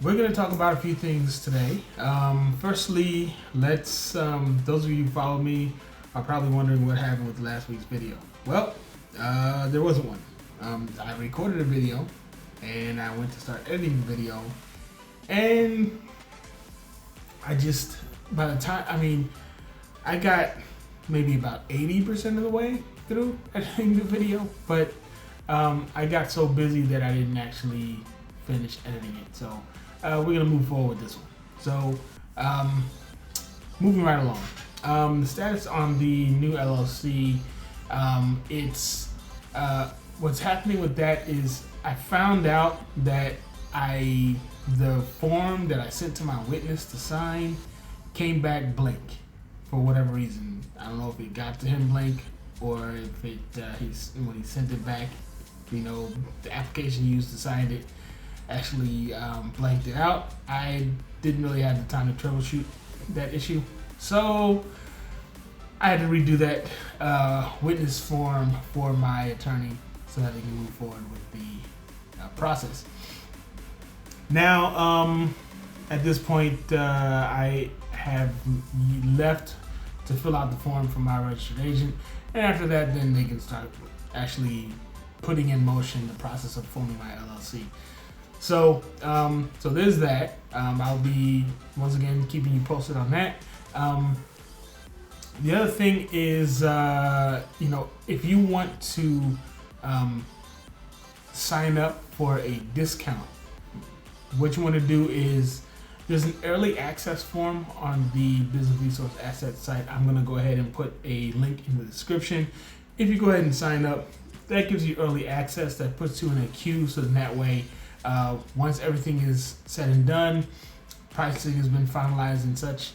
We're going to talk about a few things today. Firstly, let's, those of you who follow me are probably wondering what happened with last week's video. Well, there wasn't one. I recorded a video and I went to start editing the video, and by the time, I got maybe about 80% of the way through editing the video, but I got so busy that I didn't actually finish editing it. So we're gonna move forward with this one. So moving right along, the status on the new LLC. It's what's happening with that is I found out that the form that I sent to my witness to sign came back blank for whatever reason. I don't know if it got to him blank or if it when he sent it back, the application he used to sign it actually blanked it out. I didn't really have the time to troubleshoot that issue, so I had to redo that witness form for my attorney so that they can move forward with the process. Now, at this point, I have left to fill out the form for my registered agent, and after that, then they can start actually putting in motion the process of forming my LLC. So, so there's that. I'll be once again keeping you posted on that. The other thing is, if you want to sign up for a discount, what you want to do is there's an early access form on the Business Resource Assets site. I'm going to go ahead and put a link in the description. If you go ahead and sign up, that gives you early access. That puts you in a queue, so that way, once everything is said and done, pricing has been finalized and such,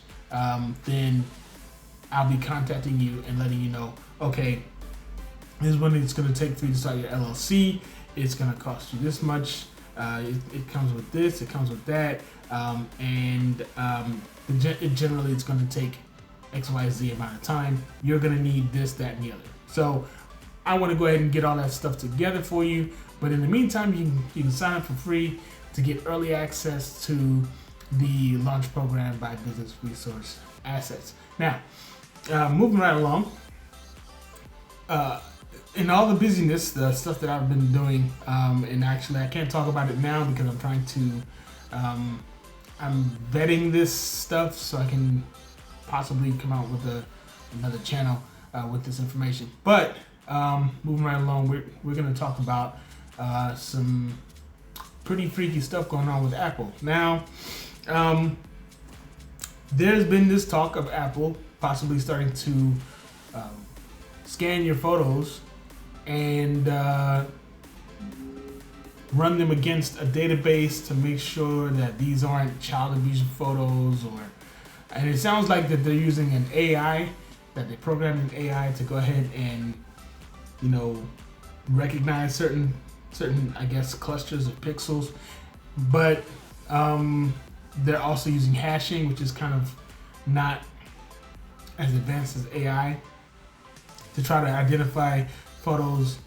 then I'll be contacting you and letting you know, okay, this is what it's going to take for you to start your LLC. It's going to cost you this much. It comes with this, it comes with that, and generally it's going to take XYZ amount of time. You're going to need this, that, and the other. So I want to go ahead and get all that stuff together for you. But in the meantime, you can sign up for free to get early access to the launch program by Business Resource Assets. Now, moving right along, in all the busyness, the stuff that I've been doing, and actually I can't talk about it now because I'm trying to, I'm vetting this stuff so I can possibly come out with another channel with this information. But moving right along, we're going to talk about some pretty freaky stuff going on with Apple. Now, there's been this talk of Apple possibly starting to scan your photos and run them against a database to make sure that these aren't child abuse photos, and it sounds like that they're using an AI, that they programmed an AI to go ahead and recognize certain I guess clusters of pixels, but they're also using hashing, which is kind of not as advanced as AI, to try to identify photos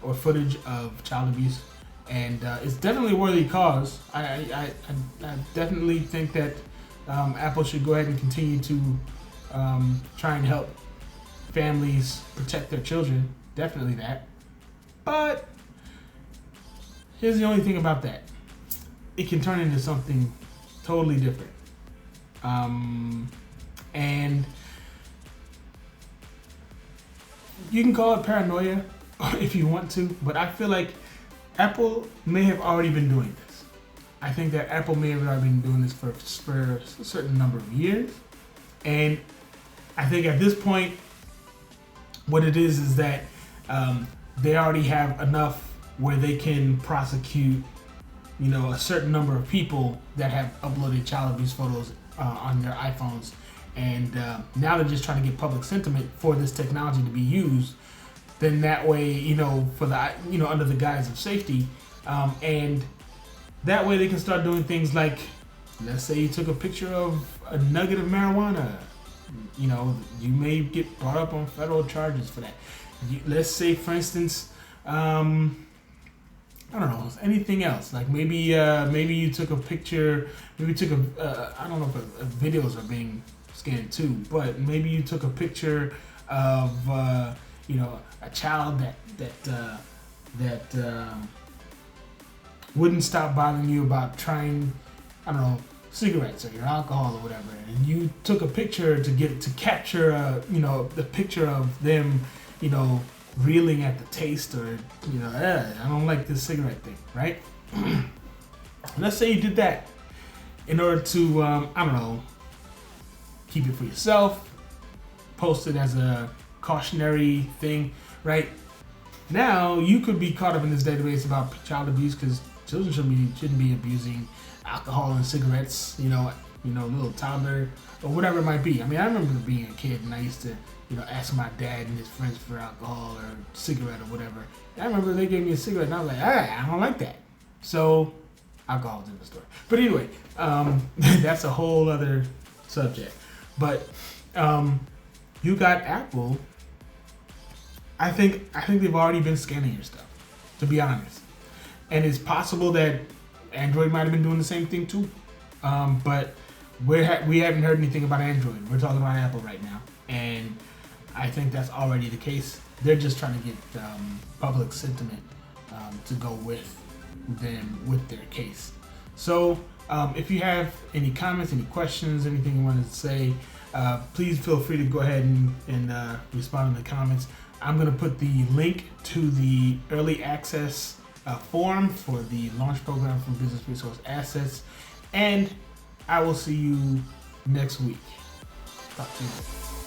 or footage of child abuse. And it's definitely a worthy cause. I definitely think that Apple should go ahead and continue to try and help families protect their children. Definitely that. But here's the only thing about that. It can turn into something totally different. And you can call it paranoia if you want to, but I feel like Apple may have already been doing this. I think that Apple may have already been doing this for a certain number of years. And I think at this point, what it is that they already have enough where they can prosecute, a certain number of people that have uploaded child abuse photos on their iPhones. And now they're just trying to get public sentiment for this technology to be used. Then that way, for the, under the guise of safety, and that way they can start doing things like, let's say you took a picture of a nugget of marijuana, you may get brought up on federal charges for that. Let's say, for instance, I don't know, anything else. Like maybe you took a picture, maybe you took I don't know if videos are being scanned too, but maybe you took a picture of you know, a child that wouldn't stop bothering you about trying, I don't know, cigarettes or your alcohol or whatever, and you took a picture to capture you know, the picture of them, you know, reeling at the taste, or you know, I don't like this cigarette thing, right? Let's say you did that in order to I don't know, keep it for yourself, post it as a cautionary thing, right? Now you could be caught up in this database about child abuse, because children shouldn't be abusing alcohol and cigarettes, you know, little toddler or whatever it might be. I mean, I remember being a kid and I used to, you know, ask my dad and his friends for alcohol or cigarette or whatever. And I remember they gave me a cigarette and I was like, I don't like that. So alcohol's in the story. But anyway, that's a whole other subject. But you got Apple. I think they've already been scanning your stuff, to be honest. And it's possible that Android might have been doing the same thing too. But we haven't heard anything about Android. We're talking about Apple right now. And I think that's already the case. They're just trying to get public sentiment to go with them with their case. So if you have any comments, any questions, anything you want to say, please feel free to go ahead and respond in the comments. I'm going to put the link to the early access form for the launch program from Business Resource Assets, and I will see you next week. Talk to you later.